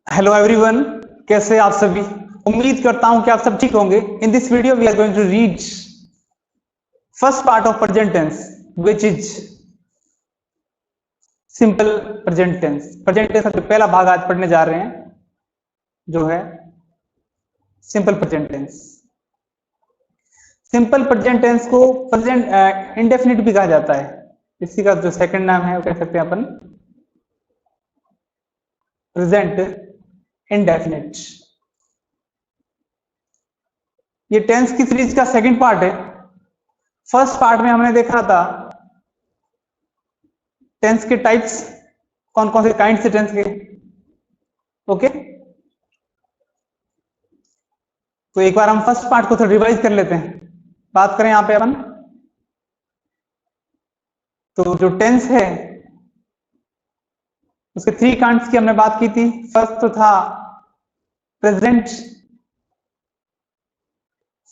Hello everyone, कैसे आप सभी। उम्मीद करता हूं कि आप सब ठीक होंगे। In this video we are going to read first part of present tense which is simple present tense. Present tense का जो पहला भाग आज पढ़ने जा रहे हैं जो है simple present tense. Simple present tense को प्रेजेंट इंडेफिनिट भी कहा जाता है। इसी का जो सेकंड नाम है वो कह सकते हैं अपन प्रेजेंट इंडेफिनिट। ये टेंस की सीरीज का सेकंड पार्ट है। फर्स्ट पार्ट में हमने देखा था टेंस के टाइप्स, कौन कौन से काइंड से टेंस के। ओके, तो एक बार हम फर्स्ट पार्ट को थोड़ा रिवाइज कर लेते हैं। बात करें यहां पे अपन, तो जो टेंस है उसके थ्री काइंड्स की हमने बात की थी। फर्स्ट तो था प्रेजेंट,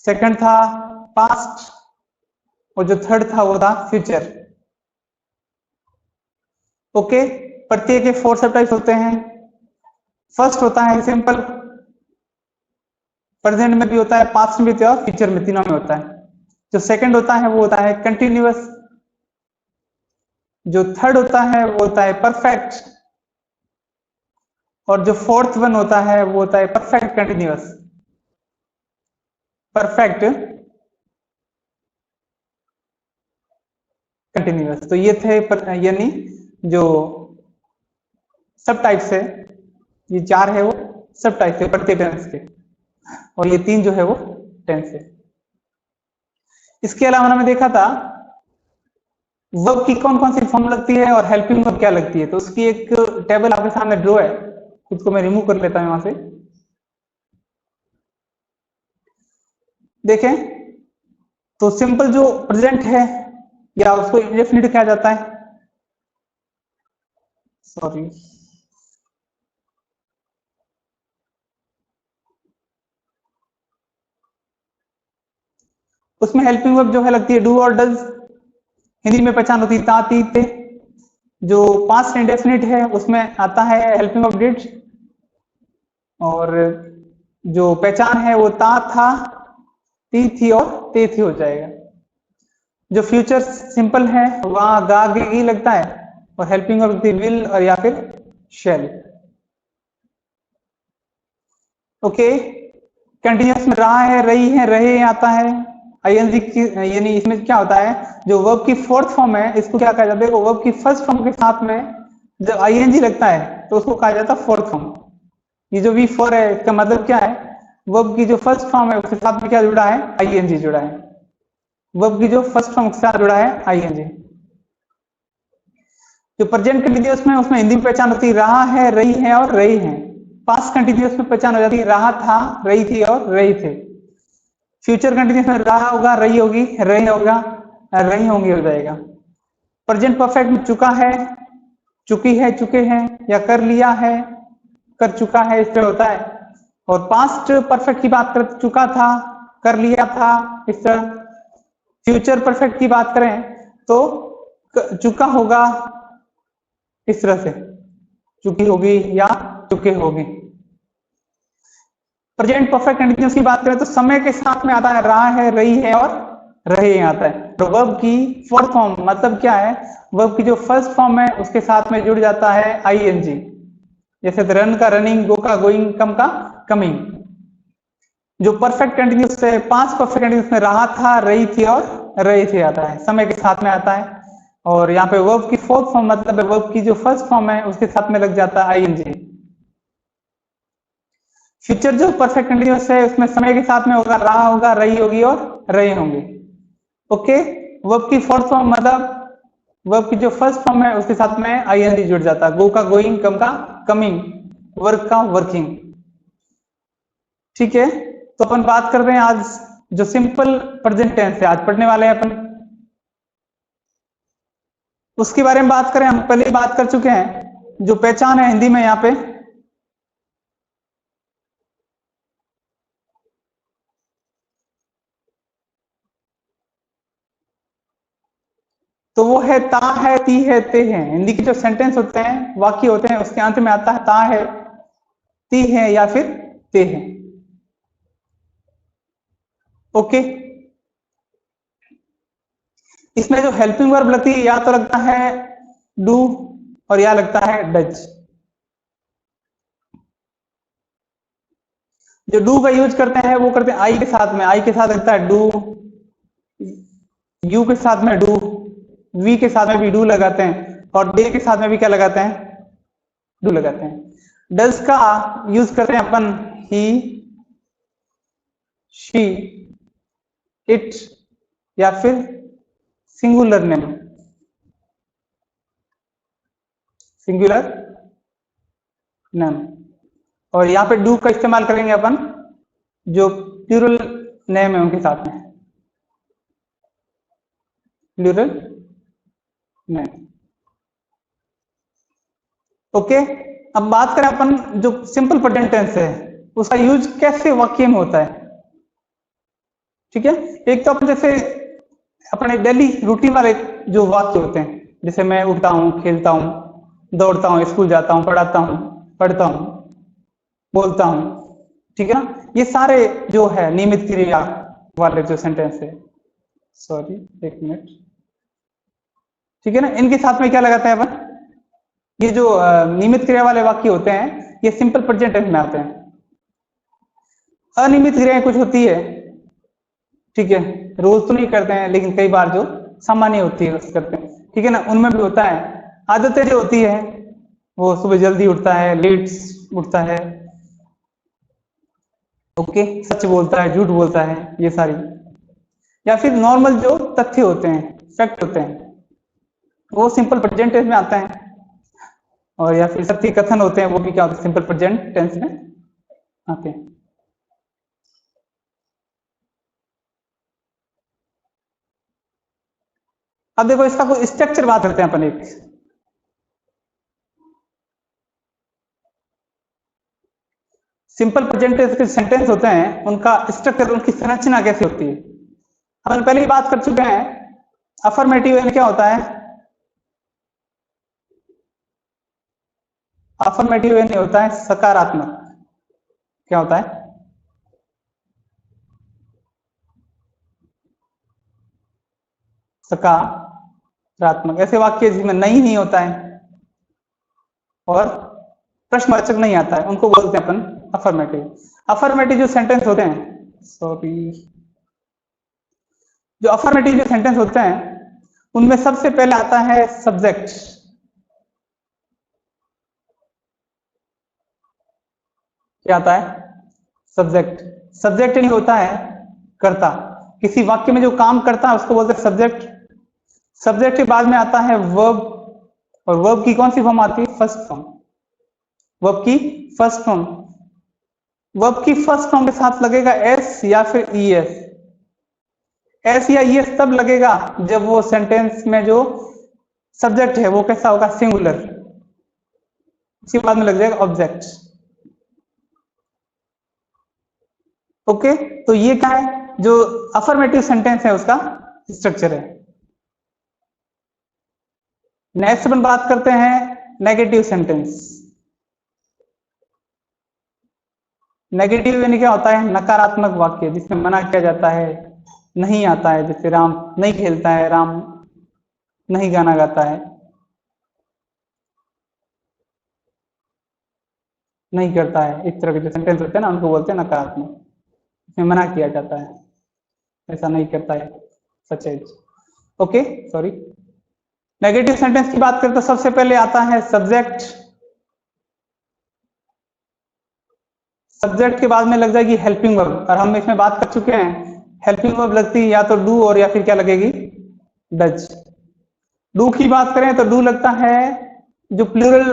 सेकंड था पास्ट, और जो थर्ड था वो था फ्यूचर। ओके, प्रत्येक के फोर सब टाइप्स होते हैं। फर्स्ट होता है सिंपल, प्रेजेंट में भी होता है, पास्ट में भी होता है और फ्यूचर में, तीनों में होता है। जो सेकंड होता है वो होता है कंटिन्यूअस। जो थर्ड होता है वो होता है परफेक्ट, और जो फोर्थ वन होता है वो होता है परफेक्ट कंटिन्यूअस। परफेक्ट कंटिन्यूअस, तो ये थे यानी जो सब टाइप्स है, ये चार है वो सब टाइप्स है प्रत्येक टेंस के, और ये तीन जो है वो टेंस है। इसके अलावा हमने देखा था वर्ब की कौन कौन सी फॉर्म लगती है और हेल्पिंग वर्ब क्या लगती है। तो उसकी एक टेबल आपके सामने ड्रॉ है, खुद को मैं रिमूव कर लेता हूं वहां से। देखें तो सिंपल जो प्रेजेंट है या उसको इंडेफिनिट कहा जाता है, सॉरी, उसमें हेल्पिंग वर्ब जो है लगती है डू और डज। हिंदी में पहचान होती है ता ती ते। जो पास्ट इंडेफिनिट है उसमें आता है हेल्पिंग वर्ब डिड, और जो पहचान है वो ता था ती थी और ते थी हो जाएगा। जो फ्यूचर सिंपल है वहां गा गे गी लगता है, और हेल्पिंग वर्ब विल और या फिर शेल। ओके, कंटिन्यूअस में रहा है, रही है, रहे आता है आईएनजी की, यानी इसमें क्या होता है जो वर्ब की फोर्थ फॉर्म है इसको क्या कहा जाता है, वर्ब की फर्स्ट फॉर्म के साथ में जब आईएनजी लगता है तो उसको कहा जाता है फोर्थ फॉर्म। ये जो V4 है इसका मतलब क्या है, वर्ब की जो फर्स्ट फॉर्म है उसके साथ में क्या जुड़ा है, आईएनजी जुड़ा है। वर्ब की जो फर्स्ट फॉर्म के साथ जुड़ा है आईएनजी। जो प्रेजेंट कंटिन्यूअस में उसमें हिंदी में पहचान होती है रहा है, रही है और रही है। पास्ट कंटिन्यूअस में पहचान हो जाती है रहा था, रही थी और रही थे। फ्यूचर कंटिन्यूअस में रहा होगा, रही होगी, रही होगा, रही होंगी हो जाएगा। प्रेजेंट परफेक्ट में चुका है, चुकी है, चुके हैं, या कर लिया है, कर चुका है, इस तरह होता है। और पास्ट परफेक्ट की बात करें चुका था, कर लिया था, इस तरह। फ्यूचर परफेक्ट की बात करें तो चुका होगा, इस तरह से, चुकी होगी या चुके होगी। प्रेजेंट परफेक्ट कंटिन्यूअस की बात करें तो समय के साथ में आता है रहा है, रही है और रहे आता है। तो वर्ब की फोर्थ फॉर्म मतलब क्या है, वर्ब की जो फर्स्ट फॉर्म है उसके साथ में जुड़ जाता है आईएनजी। जैसे रन का रनिंग, गो का गोइंग, कम का कमिंग। जो परफेक्ट कंटिन्यूअस है, पांच परफेक्ट कंटिन्यूअस में रहा था, रही थी और रहे थे आता है, समय के साथ में आता है। और यहाँ पे वर्ब की फोर्थ फॉर्म मतलब वर्ब की जो फर्स्ट फॉर्म है उसके साथ में लग जाता है आईएनजी। फ्यूचर जो परफेक्ट कंटिन्यूअस है उसमें समय के साथ में होगा, रहा होगा, रही होगी और रहे होंगे। ओके, वर्ब की फोर्थ फॉर्म मतलब वर्ब की जो फर्स्ट फॉर्म है उसके साथ में आईएनजी जुड़ जाता है, गो का गोइंग, कम का कमिंग, वर्क का वर्किंग। ठीक है, तो अपन बात कर रहे हैं आज जो सिंपल प्रेजेंट टेंस है, आज पढ़ने वाले हैं अपन उसके बारे में बात करें। हम पहले बात कर चुके हैं जो पहचान है हिंदी में यहाँ पे, तो वो है ता है, ती है, ते है। हिंदी के जो सेंटेंस होते हैं, वाक्य होते हैं, उसके अंत में आता है ता है, ती है या फिर ते है। ओके, इसमें जो हेल्पिंग वर्ब लगती है या तो लगता है डू और या लगता है डज। जो डू का यूज करते हैं वो करते हैं आई के साथ में, आई के साथ लगता है डू, यू के साथ में डू, वी के साथ में भी डू लगाते हैं और दे के साथ में भी क्या लगाते हैं, डू लगाते हैं। डज का यूज करते हैं अपन ही, शी, इट या फिर सिंगुलर नेम, सिंगुलर नेम। और यहाँ पे डू का इस्तेमाल करेंगे अपन जो प्लूरल नेम है उनके साथ में, प्लूरल नेम। ओके, अब बात करें अपन जो सिंपल प्रेजेंट टेंस है उसका यूज कैसे वाक्य में होता है। ठीक है, एक तो अपन जैसे अपने डेली रूटीन वाले जो वाक्य होते हैं, जैसे मैं उठता हूँ, खेलता हूँ, दौड़ता हूँ, स्कूल जाता हूँ, पढ़ता हूँ, बोलता हूँ, ठीक है ना, ये सारे जो है नियमित क्रिया वाले जो सेंटेंस है, सॉरी एक मिनट, ठीक है ना, इनके साथ में क्या लगाते हैं अपन, ये जो नियमित क्रिया वाले वाक्य होते हैं ये सिंपल प्रेजेंट टेंस में आते हैं। अनियमित क्रियाएं कुछ होती है, ठीक है, रोज तो नहीं करते हैं लेकिन कई बार जो सामान्य होती है उससे करते हैं, ठीक है ना, उनमें भी होता है। आदतें जो होती है वो सुबह जल्दी उठता है, लेट उठता है, ओके, सच बोलता है, झूठ बोलता है, ये सारी। या फिर नॉर्मल जो तथ्य होते हैं, फैक्ट होते हैं, वो सिंपल प्रेजेंट टेंस में आता है। और या फिर सत्य कथन होते हैं वो भी क्या होते हैं, सिंपल प्रेजेंट टेंस में आते हैं। अब देखो इसका कोई स्ट्रक्चर बात करते हैं अपन एक। सिंपल प्रेजेंट टेंस के सेंटेंस होते हैं उनका स्ट्रक्चर, उनकी संरचना कैसे होती है, अपन पहले ही बात कर चुके हैं। अफर्मेटिव यानी क्या होता है, अफर्मेटिव यानी होता है सकारात्मक। क्या होता है, सकारात्मक। ऐसे वाक्य जिसमें नहीं होता है और प्रश्नवाचक नहीं आता है उनको बोलते हैं अपन अफर्मेटिव। अफर्मेटिव जो सेंटेंस होते हैं, सॉरी, जो अफर्मेटिव जो सेंटेंस होते हैं उनमें सबसे पहले आता है सब्जेक्ट। क्या आता है, सब्जेक्ट। सब्जेक्ट नहीं होता है कर्ता, किसी वाक्य में जो काम करता है उसको बोलते हैं सब्जेक्ट। सब्जेक्ट के बाद में आता है वर्ब, और वर्ब की कौन सी फॉर्म आती है, फर्स्ट फॉर्म। वर्ब की फर्स्ट फॉर्म, वर्ब की फर्स्ट फॉर्म के साथ लगेगा एस या फिर ई एस। एस या ई एस तब लगेगा जब वो सेंटेंस में जो सब्जेक्ट है वो कैसा होगा, सिंगुलर। उसके बाद में लग जाएगा ऑब्जेक्ट। ओके, तो ये क्या है, जो अफर्मेटिव सेंटेंस है उसका स्ट्रक्चर है। नेक्स्ट अपन बात करते हैं नेगेटिव सेंटेंस। नेगेटिव यानी क्या होता है, नकारात्मक वाक्य जिसमें मना किया जाता है, नहीं आता है, जैसे राम नहीं खेलता है, राम नहीं गाना गाता है, नहीं करता है, इस तरह के जो सेंटेंस होते हैं ना उनको बोलते हैं नकारात्मक, इसमें मना किया जाता है, ऐसा नहीं करता है, सच है। ओके, सॉरी, नेगेटिव सेंटेंस की बात करें तो सबसे पहले आता है सब्जेक्ट। सब्जेक्ट के बाद में लग जाएगी हेल्पिंग वर्ब, और हम इसमें बात कर चुके हैं हेल्पिंग वर्ब लगती है या तो डू और या फिर क्या लगेगी, डज। डू की बात करें तो डू लगता है जो प्लूरल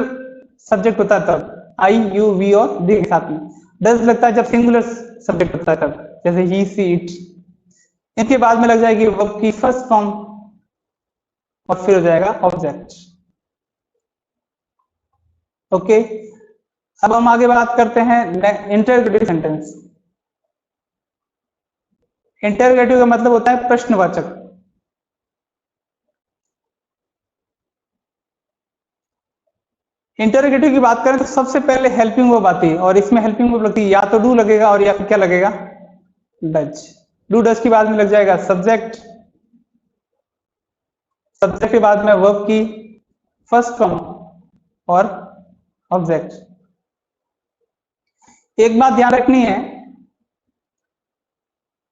सब्जेक्ट होता है तब, आई यू वी और दी के साथ में। डज लगता है जब सिंगुलर सब्जेक्ट होता है तब, जैसे ही सी इट। इनके बाद में लग जाएगी वर्ब की फर्स्ट फॉर्म और फिर हो जाएगा ऑब्जेक्ट। ओके, अब हम आगे बात करते हैं इंटररोगेटिव सेंटेंस। इंटररोगेटिव का मतलब होता है प्रश्नवाचक। इंटरोगेटिव की बात करें तो सबसे पहले हेल्पिंग वर्ब आती है, और इसमें हेल्पिंग वर्ब लगती है या तो डू लगेगा और या फिर क्या लगेगा, डज। डू डज के बाद में लग जाएगा सब्जेक्ट, सब्जेक्ट के बाद में वर्ब की फर्स्ट फॉर्म और ऑब्जेक्ट। एक बात ध्यान रखनी है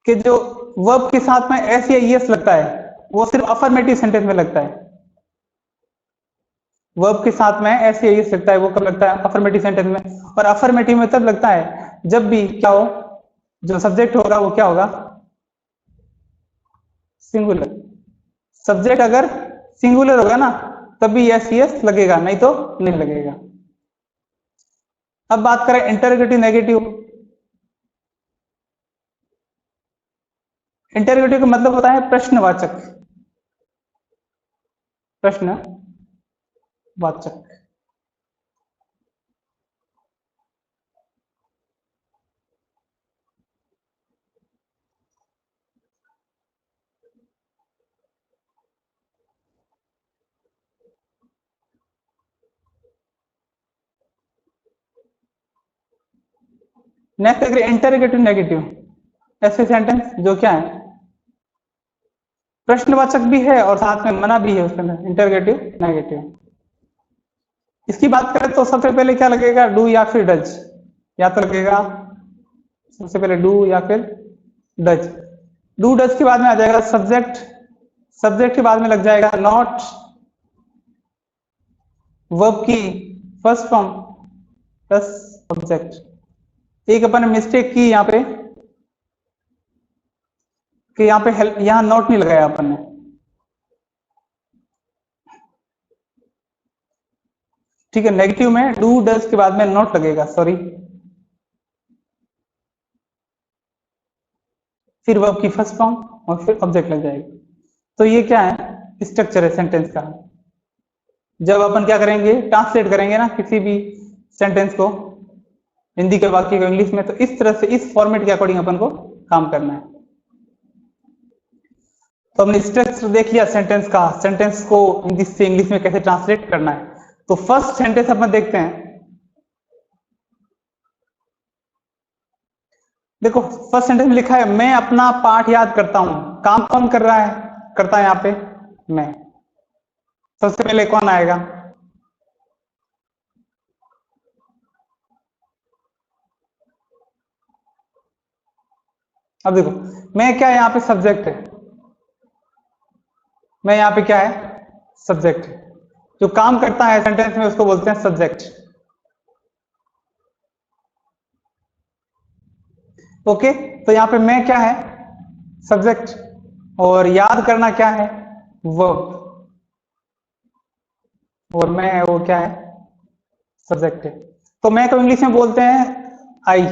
कि जो वर्ब के साथ में एस या ईएस लगता है वो सिर्फ अफर्मेटिव सेंटेंस में लगता है। वर्ब के साथ में एस या ईएस लगता है वो कब लगता है, अफर्मेटिव सेंटेंस में। और अफर्मेटिव में तब लगता है जब भी क्या हो, जो सब्जेक्ट होगा वो क्या होगा, सिंगुलर। सब्जेक्ट अगर सिंगुलर होगा ना तब भी एस ईएस लगेगा, नहीं तो नहीं लगेगा। अब बात करें इंटरोगेटिव नेगेटिव। इंटरोगेटिव का मतलब होता है प्रश्नवाचक, प्रश्नवाचक। नेक्स्ट अगर इंटरोगेटिव नेगेटिव, ऐसे सेंटेंस जो क्या है प्रश्नवाचक भी है और साथ में मना भी है उसके अंदर, इंटरोगेटिव नेगेटिव। इसकी बात करें तो सबसे पहले क्या लगेगा, डू या फिर डज। या तो लगेगा सबसे पहले डू या फिर डज। डू डज के बाद में आ जाएगा सब्जेक्ट, सब्जेक्ट के बाद में लग जाएगा नॉट, वर्ब की फर्स्ट फॉर्म प्लस ऑब्जेक्ट। एक अपन ने मिस्टेक की यहाँ पे कि यहाँ पे यहाँ नॉट नहीं लगाया अपन ने, ठीक है। नेगेटिव में डू डज के बाद में नॉट लगेगा, सॉरी। फिर वर्ब की फर्स्ट फॉर्म और फिर ऑब्जेक्ट लग जाएगी। तो ये क्या है, स्ट्रक्चर है सेंटेंस का। जब अपन क्या करेंगे, ट्रांसलेट करेंगे ना किसी भी सेंटेंस को, हिंदी के वाक्य को इंग्लिश में, तो इस तरह से इस फॉर्मेट के अकॉर्डिंग अपन को काम करना है। तो हमने स्ट्रक्चर देख लिया सेंटेंस का, सेंटेंस को हिंदी से इंग्लिश में कैसे ट्रांसलेट करना है। तो फर्स्ट सेंटेंस अपन देखते हैं। देखो फर्स्ट सेंटेंस में लिखा है मैं अपना पाठ याद करता हूं। काम कौन कर रहा है, करता है यहाँ पे मैं। सबसे पहले कौन आएगा, अब देखो मैं क्या है यहाँ पे सब्जेक्ट है, मैं यहाँ पे क्या है सब्जेक्ट है। जो काम करता है सेंटेंस में उसको बोलते हैं सब्जेक्ट। ओके, तो यहाँ पे मैं क्या है सब्जेक्ट, और याद करना क्या है वर्ब, और मैं है वो क्या है सब्जेक्ट है। तो मैं को इंग्लिश में बोलते हैं आई,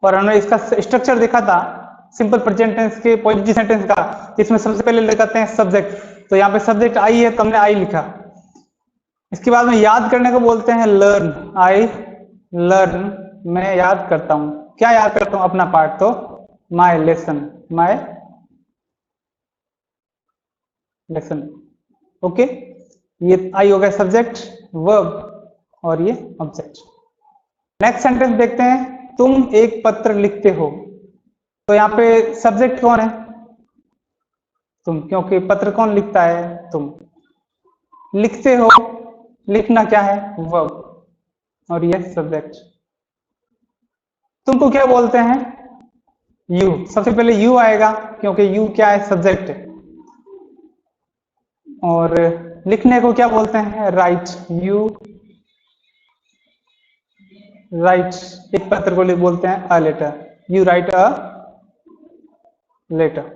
और हमने इसका स्ट्रक्चर देखा था सिंपल प्रेजेंट टेंस के पॉजिटिव सेंटेंस का, इसमें सबसे पहले लगाते हैं सब्जेक्ट। तो यहाँ पे सब्जेक्ट आई है तो हमने आई लिखा। इसके बाद में याद करने को बोलते हैं लर्न, आई लर्न, मैं याद करता हूं। क्या याद करता हूं, अपना पाठ। तो माई लेसन, माई लेसन। ओके, ये आई हो गया सब्जेक्ट, वर्ब और ये ऑब्जेक्ट। नेक्स्ट सेंटेंस देखते हैं, तुम एक पत्र लिखते हो। तो यहाँ पे सब्जेक्ट कौन है, तुम, क्योंकि पत्र कौन लिखता है, तुम। लिखते हो, लिखना क्या है वर्ब, और ये सब्जेक्ट। तुमको क्या बोलते हैं यू, सबसे पहले यू आएगा क्योंकि यू क्या है सब्जेक्ट है। और लिखने को क्या बोलते हैं राइट, यू राइट, एक पत्र को बोलते हैं a letter, you write a letter.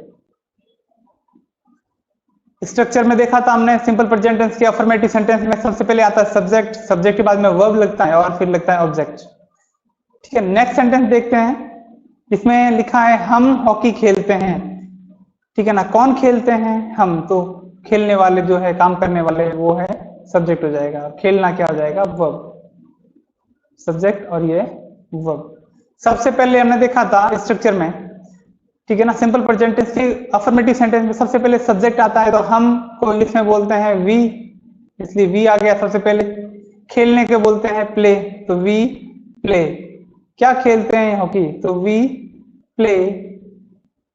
Structure में देखा था हमने सिंपल प्रेजेंट टेंस के अफर्मेटिव सेंटेंस में सबसे पहले आता है सब्जेक्ट, सब्जेक्ट के बाद में वर्ब लगता है और फिर लगता है ऑब्जेक्ट। ठीक है, नेक्स्ट सेंटेंस देखते हैं। इसमें लिखा है हम हॉकी खेलते हैं। ठीक है ना, कौन खेलते हैं, हम। तो खेलने वाले जो है, काम करने वाले, वो है सब्जेक्ट हो जाएगा। खेलना क्या हो जाएगा वर्ब, सब्जेक्ट और ये वर्ब। सबसे पहले हमने देखा था स्ट्रक्चर में, ठीक है ना, सिंपल प्रेजेंट टेंस की अफर्मेटिव सेंटेंस में सबसे पहले सब्जेक्ट आता है, तो हम को इंग्लिश में बोलते हैं वी, इसलिए वी आ गया सबसे पहले। खेलने के बोलते हैं प्ले, तो वी प्ले। क्या खेलते हैं? हॉकी, तो we play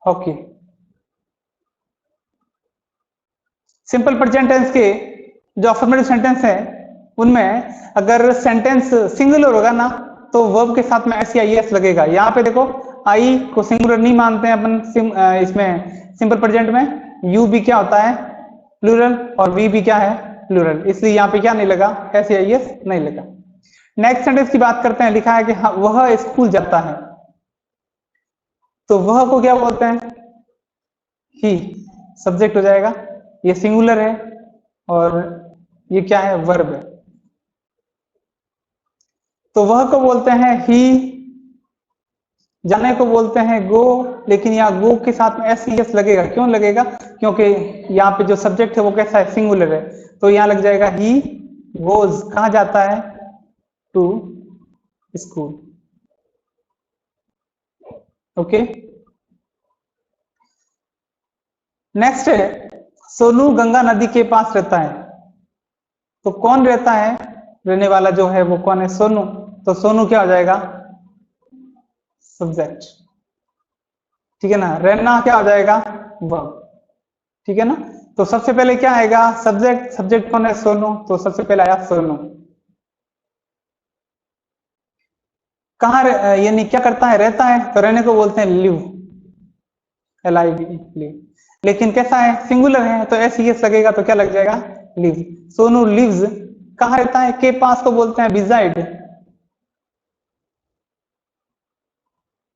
hockey. Simple present tense के जो अफर्मेटिव सेंटेंस है उनमें अगर सेंटेंस सिंगुलर होगा ना तो वर्ब के साथ में एस लगेगा। यहाँ पे देखो आई को सिंगुलर नहीं मानते हैं अपन इसमें सिंपल प्रेजेंट में। यू भी क्या होता है? प्लूरल, और वी भी क्या है? प्लूरल, इसलिए यहाँ पे क्या नहीं लगा? एस नहीं लगा। नेक्स्ट सेंटेंस की बात करते हैं। लिखा है कि हाँ, वह स्कूल जाता है, तो वह को क्या बोलते हैं? ही, सब्जेक्ट हो जाएगा। ये सिंगुलर है और ये क्या है? वर्ब है। तो वह को बोलते हैं ही, जाने को बोलते हैं गो, लेकिन यहाँ गो के साथ में एस लगेगा। क्यों लगेगा? क्योंकि यहाँ पे जो सब्जेक्ट है वो कैसा है? सिंगुलर है, तो यहाँ लग जाएगा ही गोज। कहाँ जाता है? To school. ओके, नेक्स्ट है सोनू गंगा नदी के पास रहता है, तो कौन रहता है? रहने वाला जो है वो कौन है? सोनू। तो सोनू क्या हो जाएगा? सब्जेक्ट। ठीक है ना? रहना क्या हो जाएगा? वर्ब। ठीक है ना? तो सबसे पहले क्या आएगा? सब्जेक्ट। सब्जेक्ट कौन है? सोनू, तो सबसे पहले आया सोनू। कहाँ यानी क्या करता है? रहता है, तो रहने को बोलते हैं लिव, LIV, लिव। लेकिन कैसा है? सिंगुलर है, तो एस लगेगा, तो क्या लग जाएगा? लिव। सोनू लिव्स कहाँ रहता है? के पास को बोलते हैं beside,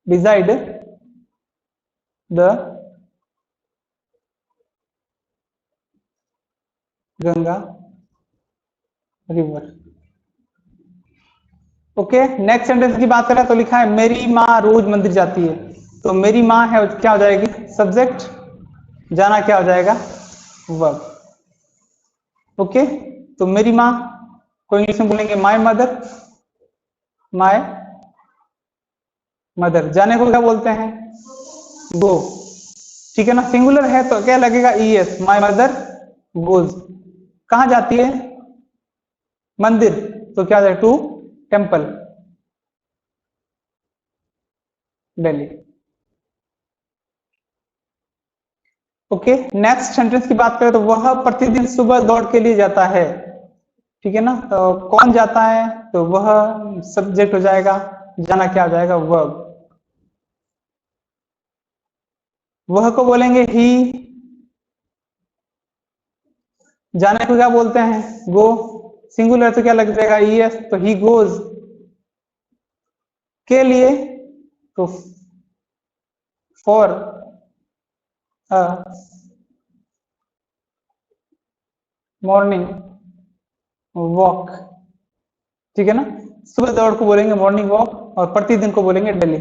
beside the Ganga river. Okay, next sentence की बात करें तो लिखा है मेरी माँ रोज मंदिर जाती है, तो मेरी माँ है क्या हो जाएगी? सब्जेक्ट। जाना क्या हो जाएगा? वर्ब। ओके, तो मेरी माँ को इंग्लिश में बोलेंगे माय मदर, माय मदर। जाने को क्या बोलते हैं? गो। ठीक है ना? सिंगुलर है तो क्या लगेगा? ES, my mother goes. कहाँ जाती है? मंदिर, तो क्या है? To temple, Delhi. Okay, next sentence की बात करें तो वह प्रतिदिन सुबह दौड़ के लिए जाता है। ठीक है ना? तो कौन जाता है? तो वह सब्जेक्ट हो जाएगा। जाना क्या हो जाएगा? वर्ब। वह को बोलेंगे ही, जाने को क्या बोलते हैं? गो। सिंगुलर तो क्या लग जाएगा? ES, तो ही गोज। के लिए तो फॉर मॉर्निंग वॉक। ठीक है ना? सुबह दौड़ को बोलेंगे मॉर्निंग वॉक, और प्रतिदिन को बोलेंगे डेली।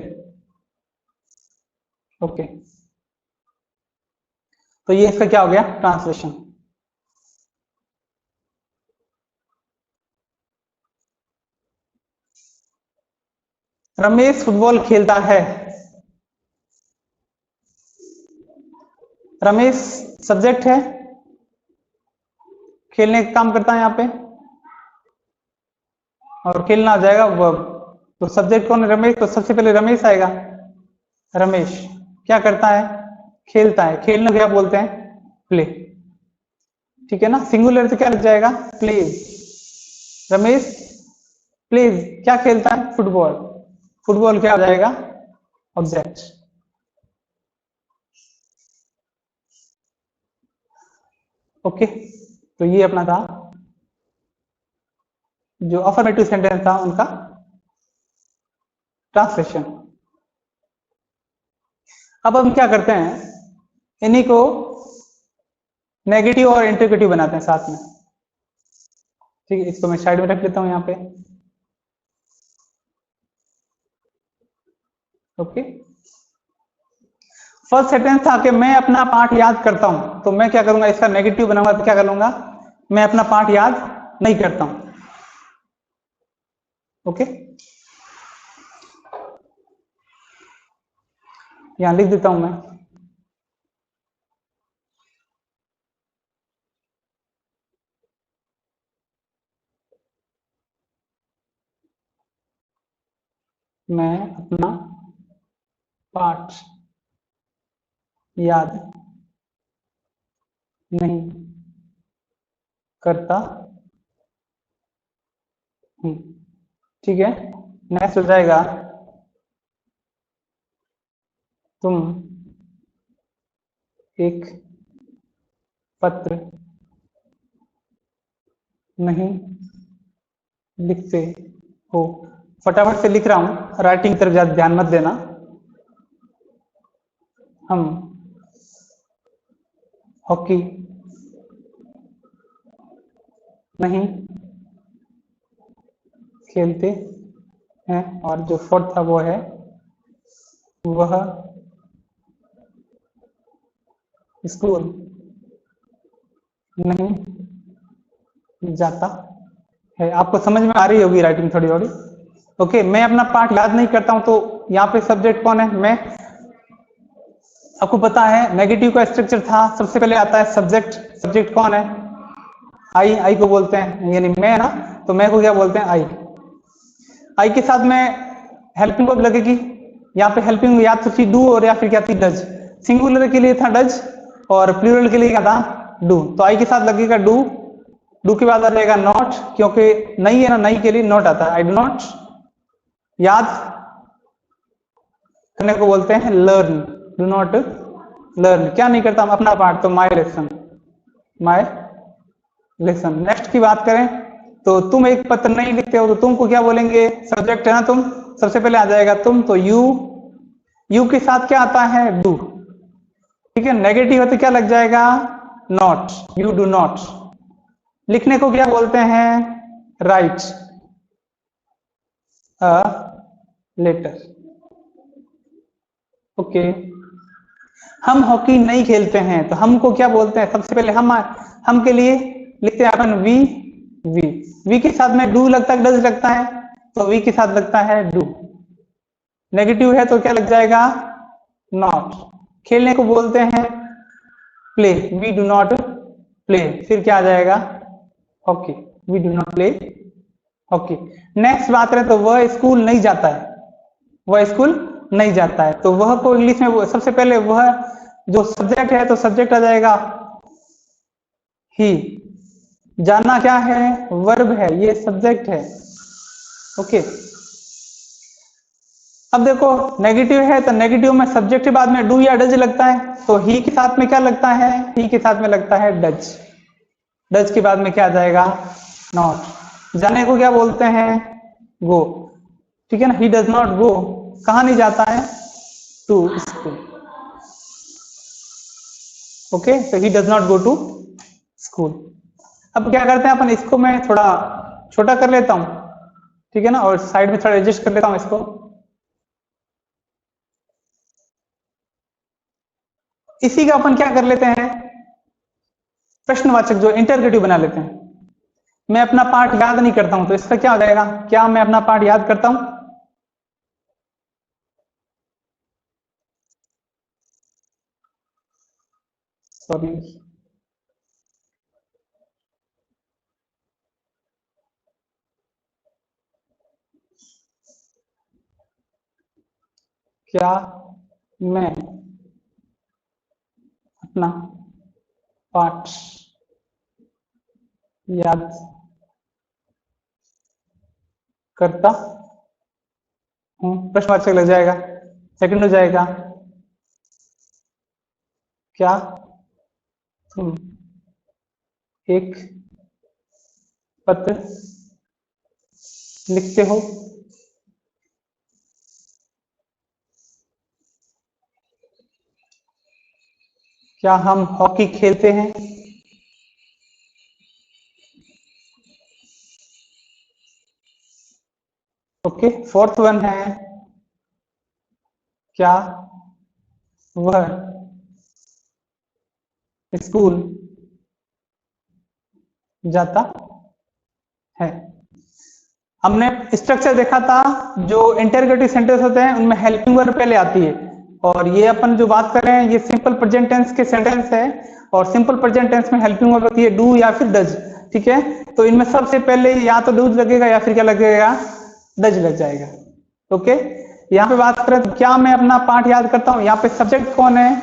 ओके, तो ये इसका क्या हो गया? ट्रांसलेशन। रमेश फुटबॉल खेलता है। रमेश सब्जेक्ट है, खेलने का काम करता है यहाँ पे, और खेलना आ जाएगा वर्ब। तो सब्जेक्ट कौन है? रमेश, तो सबसे पहले रमेश आएगा। रमेश क्या करता है? खेलता है। खेलने को क्या बोलते हैं? प्ले। ठीक है ना? सिंगुलर से क्या लग जाएगा? प्लेज। रमेश प्लेज क्या खेलता है? फुटबॉल। फुटबॉल क्या हो जाएगा? ऑब्जेक्ट। ओके, तो ये अपना था जो अफर्मेटिव सेंटेंस था उनका ट्रांसलेशन। अब हम क्या करते हैं? इन्हीं को नेगेटिव और इंटरगेटिव बनाते हैं साथ में। ठीक है, इसको मैं साइड में रख लेता हूं यहाँ पे। ओके, फर्स्ट सेंटेंस था कि मैं अपना पाठ याद करता हूं, तो मैं क्या करूंगा? इसका नेगेटिव बनाऊंगा तो क्या करूंगा? मैं अपना पाठ याद नहीं करता हूं। ओके, यहां लिख देता हूं मैं। मैं अपना पाठ याद नहीं करता हूं। ठीक है, नेक्स्ट हो जाएगा तुम एक पत्र नहीं लिखते हो। फटाफट से लिख रहा हूं, राइटिंग तरफ ज्यादा ध्यान मत देना। हम हॉकी नहीं खेलते हैं। और जो फोर्थ था वो है वह स्कूल नहीं जाता है। आपको समझ में आ रही होगी राइटिंग थोड़ी थोड़ी। ओके, मैं अपना पाठ याद नहीं करता हूं, तो यहाँ पे सब्जेक्ट कौन है? मैं। आपको पता है नेगेटिव का स्ट्रक्चर था, सबसे पहले आता है सब्जेक्ट। सब्जेक्ट कौन है? आई। आई को बोलते हैं, यानी मैं ना, तो मैं को क्या बोलते हैं? आई। आई के साथ में हेल्पिंग वर्ब लगेगी। यहाँ पे हेल्पिंग या तो थी डू और या फिर क्या थी? डज। सिंगुलर के लिए था डज और प्लूरल के लिए क्या था? डू। तो आई के साथ लगेगा डू। डू के बाद आ जाएगा नॉट, क्योंकि नहीं है ना, नहीं के लिए नॉट आता है। I do not. याद करने को बोलते हैं लर्न। Do not learn. क्या नहीं करता हम? अपना पाठ। तो माई लेसन। माई लेसन। नेक्स्ट की बात करें तो तुम एक पत्र नहीं लिखते हो, तो तुमको क्या बोलेंगे? सब्जेक्ट है ना तुम, सबसे पहले आ जाएगा तुम, तो यू। यू के साथ क्या आता है? डू। ठीक है, नेगेटिव है तो क्या लग जाएगा? नॉट। You do not. लिखने को क्या बोलते हैं? Write a letter. ओके, हम हॉकी नहीं खेलते हैं, तो हमको क्या बोलते हैं? सबसे पहले हम के लिए लिखते हैं अपन वी। वी। वी के साथ में डू लगता है, डज लगता है, तो वी के साथ लगता है डू। नेगेटिव है तो क्या लग जाएगा? नॉट। खेलने को बोलते हैं play. We do not play. फिर क्या आ जाएगा? Hockey. We do not play hockey. Next बात करें तो वह स्कूल नहीं जाता है। वह स्कूल नहीं जाता है, तो वह को इंग्लिश में सबसे पहले वह जो सब्जेक्ट है, तो सब्जेक्ट आ जाएगा ही। जाना क्या है? वर्ब है, ये सब्जेक्ट है। ओके, अब देखो नेगेटिव है तो नेगेटिव में सब्जेक्ट के बाद में डू या डज लगता है, तो ही के साथ में क्या लगता है? ही के साथ में लगता है डज। डज के बाद में क्या आ जाएगा? नॉट। जाने को क्या बोलते हैं? गो। ठीक है ना, ही डज नॉट गो। कहां नहीं जाता है? To school. ओके, तो he does not go to school. अब क्या करते हैं अपन, इसको मैं थोड़ा छोटा कर लेता हूं, ठीक है ना, और साइड में थोड़ा एडजस्ट कर लेता हूं इसको। इसी का अपन क्या कर लेते हैं? प्रश्नवाचक जो इंटरगेटिव बना लेते हैं। मैं अपना पाठ याद नहीं करता हूं, तो इसका क्या हो जाएगा? क्या मैं अपना पाठ याद करता हूं? सॉरी, क्या मैं अपना पाठ याद करता हूं? प्रश्नवाचक लग जाएगा। सेकंड हो जाएगा क्या तुम एक पत्र लिखते हो? क्या हम हॉकी खेलते हैं? ओके, फोर्थ वन है क्या वह स्कूल जाता है? हमने स्ट्रक्चर देखा था, जो इंटरगेटिव सेंटेंस होते हैं उनमें हेल्पिंग वर्ब पहले आती है, और ये अपन जो बात कर रहे हैं ये सिंपल प्रेजेंट टेंस के सेंटेंस है, और सिंपल प्रेजेंट टेंस में हेल्पिंग वर्ब होती है डू या फिर डज। ठीक है, तो इनमें सबसे पहले या तो डू लगेगा या फिर क्या लगेगा? डज लग जाएगा। ओके, यहाँ पे बात करें तो क्या मैं अपना पाठ याद करता हूँ, यहाँ पे सब्जेक्ट कौन है,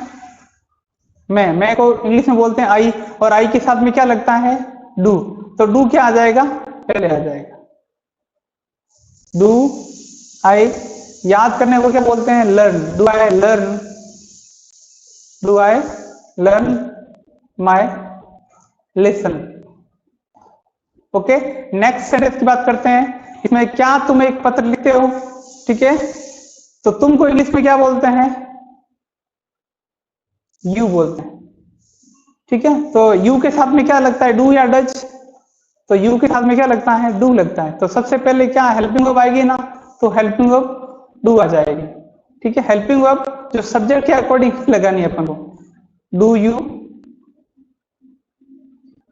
मैं को इंग्लिश में बोलते हैं आई, और आई के साथ में क्या लगता है, डू, तो डू क्या आ जाएगा, पहले आ जाएगा डू आई। याद करने को क्या बोलते हैं, learn, do I learn, do I learn my lesson. Okay, next sentence की बात करते हैं, इसमें क्या तुम एक पत्र लिखते हो, ठीक है, तो तुमको इंग्लिश में क्या बोलते हैं, यू बोलते हैं, ठीक है, तो यू के साथ में क्या लगता है, डू या डज, तो यू के साथ में क्या लगता है, डू लगता है, तो सबसे पहले क्या हेल्पिंग वर्ब आएगी ना, तो हेल्पिंग वर्ब डू आ जाएगी, ठीक है, हेल्पिंग वर्ब जो सब्जेक्ट के अकॉर्डिंग लगानी है अपन को, डू यू।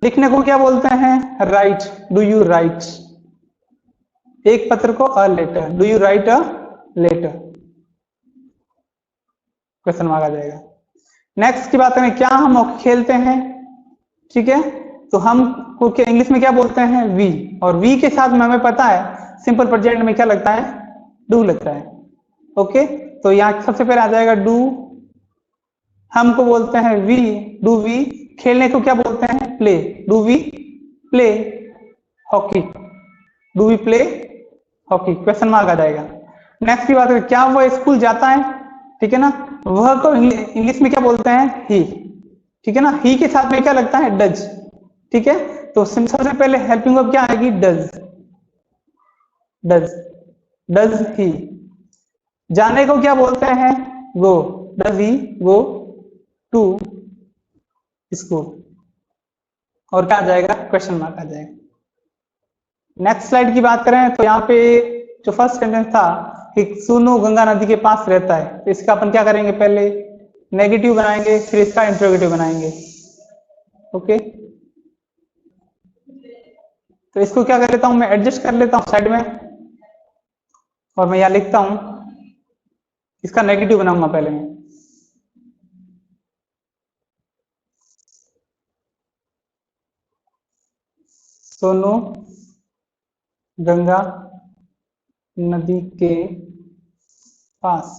लिखने को क्या बोलते हैं, राइट, डू यू राइट, एक पत्र को a letter, do you write a letter, question mark आ जाएगा। नेक्स्ट की बात करें, क्या हम हॉकी खेलते हैं, ठीक है, तो हम को क्या इंग्लिश में क्या बोलते हैं, वी, और वी के साथ में हमें पता है सिंपल प्रेजेंट में क्या लगता है, डू लगता है। ओके, तो यहाँ सबसे पहले आ जाएगा डू, हमको बोलते हैं वी, डू वी, खेलने को क्या बोलते हैं, play, do we play hockey, do we play hockey, question mark आ जाएगा। नेक्स्ट की बात करें, क्या वह स्कूल जाता है, ठीक है ना, वह को इंग्लिश में क्या बोलते हैं, ही, ठीक है ना, ही के साथ में क्या लगता है, डज, ठीक है, तो सबसे पहले हेल्पिंग वर्ब क्या आएगी, डज, डज, डज ही। जाने को क्या बोलते हैं, go, does he go to school, और क्या आ जाएगा, क्वेश्चन मार्क आ जाएगा। नेक्स्ट स्लाइड की बात करें तो यहाँ पे जो फर्स्ट सेंटेंस था कि सोनू गंगा नदी के पास रहता है, तो इसका अपन क्या करेंगे, पहले नेगेटिव बनाएंगे, फिर इसका इंट्रोगेटिव बनाएंगे। ओके, तो इसको क्या कर लेता हूं, मैं एडजस्ट कर लेता हूं साइड में, और मैं यहां लिखता हूं, इसका नेगेटिव बनाऊंगा पहले मैं, सोनू गंगा नदी के पास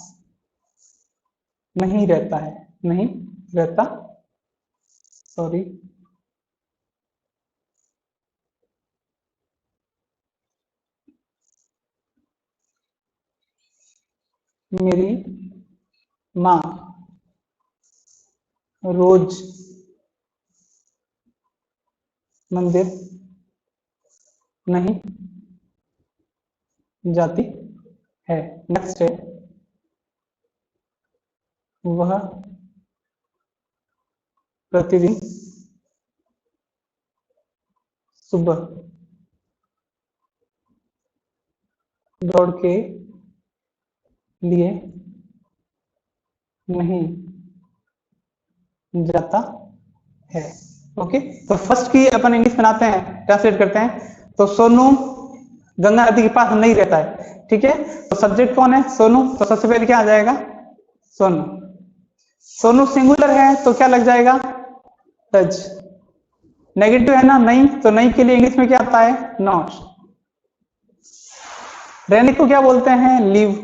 नहीं रहता है, नहीं रहता, सॉरी, मेरी माँ रोज मंदिर नहीं जाती है। नेक्स्ट है, वह प्रतिदिन सुबह दौड़ के लिए नहीं जाता है। ओके, तो फर्स्ट की अपन इंग्लिश बनाते हैं, ट्रांसलेट करते हैं, तो सोनू गंगा नदी के पास नहीं रहता है, ठीक है, तो सब्जेक्ट कौन है, सोनू, तो सबसे पहले क्या आ जाएगा, सोनू, सोनू सिंगुलर है तो क्या लग जाएगा, डज, नेगेटिव है ना, नहीं, तो नहीं के लिए इंग्लिश में क्या आता है, नॉट, रहने को क्या बोलते हैं, लिव,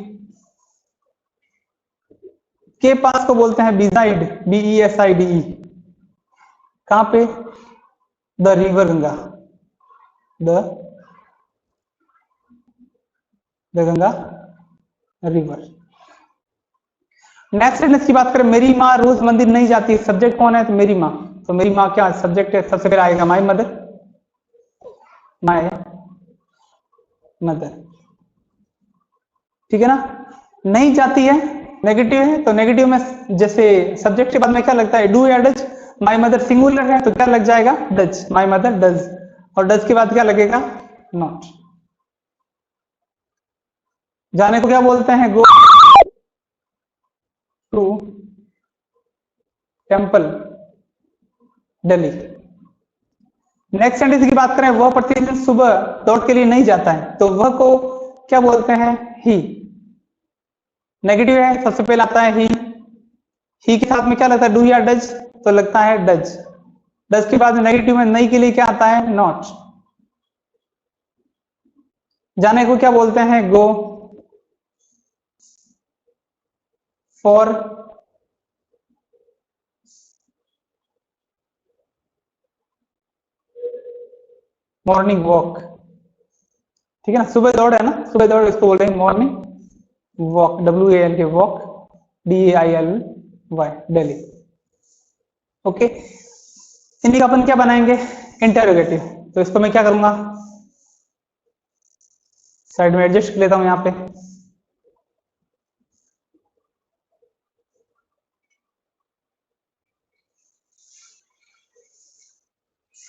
के पास को बोलते हैं बिसाइड, BESIDE, कहां पे, the river Ganga, the Ganga river. Next sentence की बात करें, मेरी माँ रोज मंदिर नहीं जाती, सब्जेक्ट कौन है, तो मेरी माँ, तो मेरी माँ क्या सब्जेक्ट है, सबसे पहले आएगा माई मदर, माई मदर, ठीक है ना, नहीं जाती है नेगेटिव है, तो नेगेटिव में जैसे सब्जेक्ट के बाद में क्या लगता है, डू या डज, माई मदर सिंगुलर है तो क्या लग जाएगा, डज, माई मदर डज, और डज के बाद क्या लगेगा, नॉट। जाने को क्या बोलते हैं, go to temple Delhi. Next sentence की बात करें, वह प्रतिदिन सुबह दौड़ के लिए नहीं जाता है, तो वह को क्या बोलते हैं, ही, नेगेटिव है, सबसे पहले आता है ही के साथ में क्या लगता है, डू या डज, तो लगता है डज, डज के बाद नेगेटिव में नहीं के लिए क्या आता है, नॉट। जाने को क्या बोलते हैं, गो, फॉर मॉर्निंग वॉक, ठीक है ना, सुबह दौड़ है ना, सुबह दौड़ इसको बोल रहे हैं मॉर्निंग वॉक, WAL के वॉक, DAILY, डेली। ओके, इन्हीं का अपन क्या बनाएंगे, इंटरोगेटिव। तो इसको मैं क्या करूंगा, साइड में एडजस्ट कर लेता हूं यहां पे।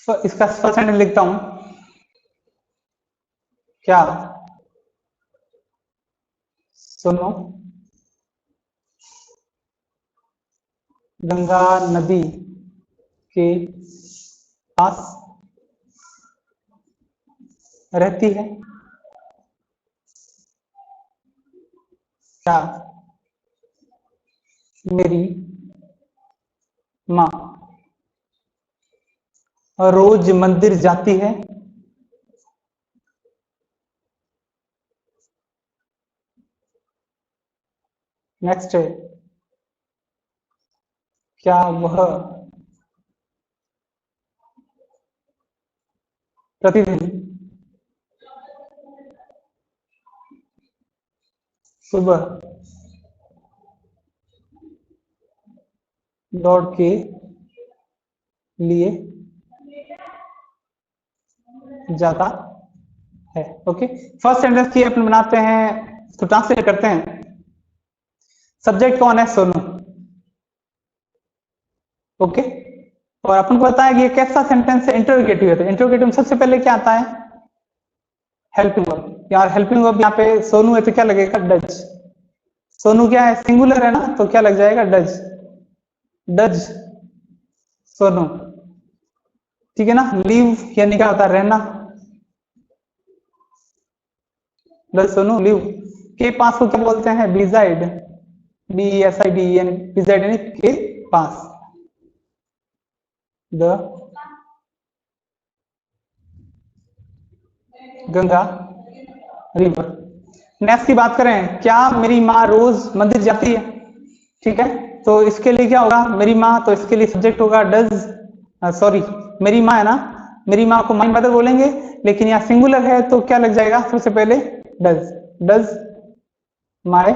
तो इसका फर्स्ट सेंटेंस लिखता हूं, क्या सुनो गंगा नदी के पास रहती है, क्या मेरी माँ रोज मंदिर जाती है, नेक्स्ट है, क्या वह प्रतिदिन सुबह दौड़ के लिए जाता है। ओके, फर्स्ट सेंटेंस की अपन बनाते हैं, तो ट्रांसलेट करते हैं। सब्जेक्ट कौन है, सोनू। ओके, और अपन को पता है कि ये कैसा सेंटेंस है, इंटरोगेटिव है। तो इंटरोगेटिव में सबसे पहले क्या आता है, हेल्पिंग वर्ब। यार हेल्पिंग वर्ब यहाँ पे सोनू है तो क्या लगेगा, डज। सोनू क्या है, सिंगुलर है ना, तो क्या लग जाएगा, डज, डज सोनू, ठीक है ना। लीव यानी क्या होता है, रहना, डज सोनू लीव। के पास को क्या बोलते हैं, बिजाइड, BESID, यानी बिजाइड यानी के पास, द गंगा रिवर। नेक्स्ट की बात करें, क्या मेरी माँ रोज मंदिर जाती है, ठीक है। तो इसके लिए क्या होगा, मेरी माँ, तो इसके लिए सब्जेक्ट होगा डज, सॉरी मेरी माँ है ना, मेरी माँ को माई मदर बोलेंगे, लेकिन यहाँ सिंगुलर है तो क्या लग जाएगा, सबसे पहले does, does my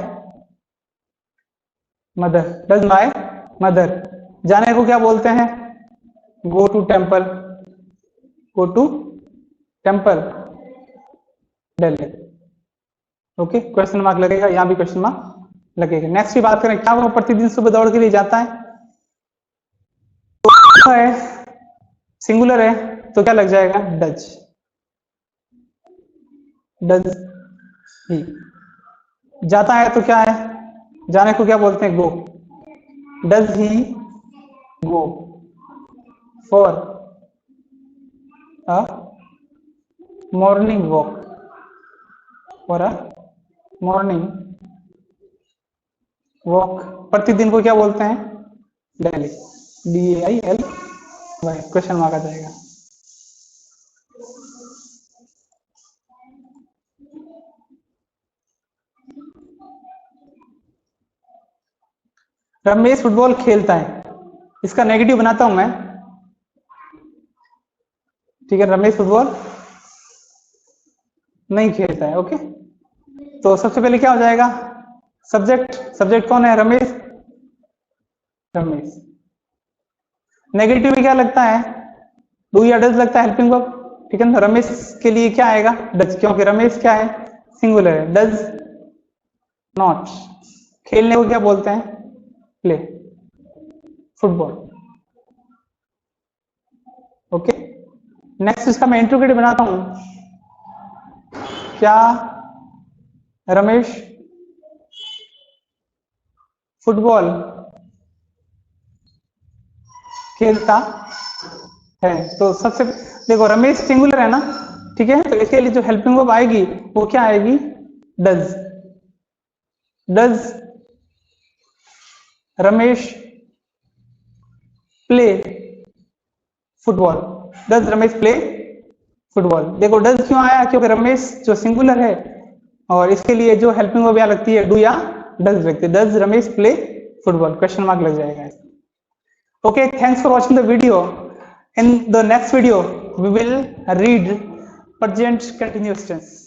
mother, does my mother. जाने को क्या बोलते हैं, go to temple, go to temple Delhi. Okay, question mark लगेगा, यहाँ भी क्वेश्चन मार्क लगेगा। नेक्स्ट की बात करें, क्या वो प्रतिदिन सुबह दौड़ के लिए जाता है, तो है सिंगुलर है तो क्या लग जाएगा, डज, डज ही। जाता है तो क्या है, जाने को क्या बोलते हैं, go, does he go for a morning walk, for a morning walk. प्रतिदिन को क्या बोलते हैं, डेली, DAILY, क्वेश्चन मार्क आ जाएगा। रमेश फुटबॉल खेलता है, इसका नेगेटिव बनाता हूं मैं, ठीक है। रमेश फुटबॉल नहीं खेलता है। ओके, तो सबसे पहले क्या हो जाएगा, सब्जेक्ट, सब्जेक्ट कौन है, रमेश, रमेश। नेगेटिव में क्या लगता है, डू या डज लगता है, हेल्पिंग वर्ब, ठीक है ना। रमेश के लिए क्या आएगा, डज, क्योंकि रमेश क्या है, सिंगुलर है, डज नॉट। खेलने को क्या बोलते हैं, प्ले, फुटबॉल। ओके, नेक्स्ट इसका मैं इंट्रोगेटिव बनाता हूं, क्या रमेश फुटबॉल खेलता है। तो सबसे देखो, रमेश सिंगुलर है ना, ठीक है, तो इसके लिए जो हेल्पिंग वर्ब आएगी वो क्या आएगी, does, does Ramesh play football, does Ramesh play football. देखो डज क्यों आया, क्योंकि रमेश जो सिंगुलर है, और इसके लिए जो हेल्पिंग वर्ब यहाँ लगती है, डू या डज लिखते, does Ramesh play football, question mark लग जाएगा। Okay, thanks for watching the video. In the next video we will read present continuous tense.